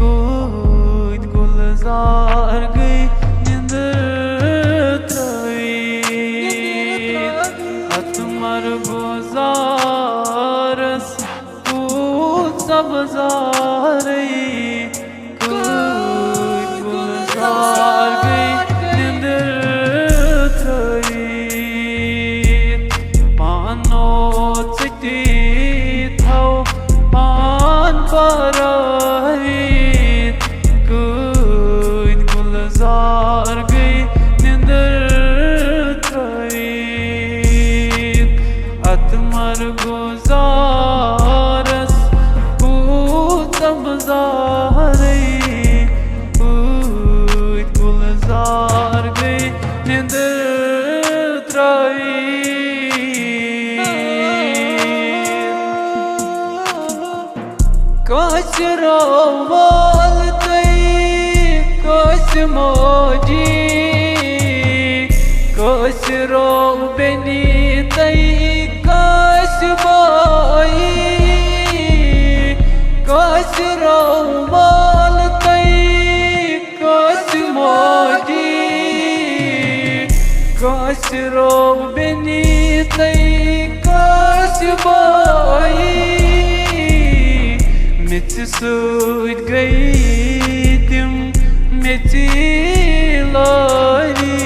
कूद गुलजार गई नींद अतमर गुजारस कूद सबजार कूद गुलजार गई नींद पानो चिट्ठी थो पान परहित कूद गुलजार गई नींद अतमर गुजारस कूद सबजार कूद गुलजार गई नींद कशरो वालतई कश मोजी कशरो बेनीतई कश बाई कशरो वालतई कश मोजी कशरो बेनीतई कश बाई मिच सूद गई तिम मिची लोरी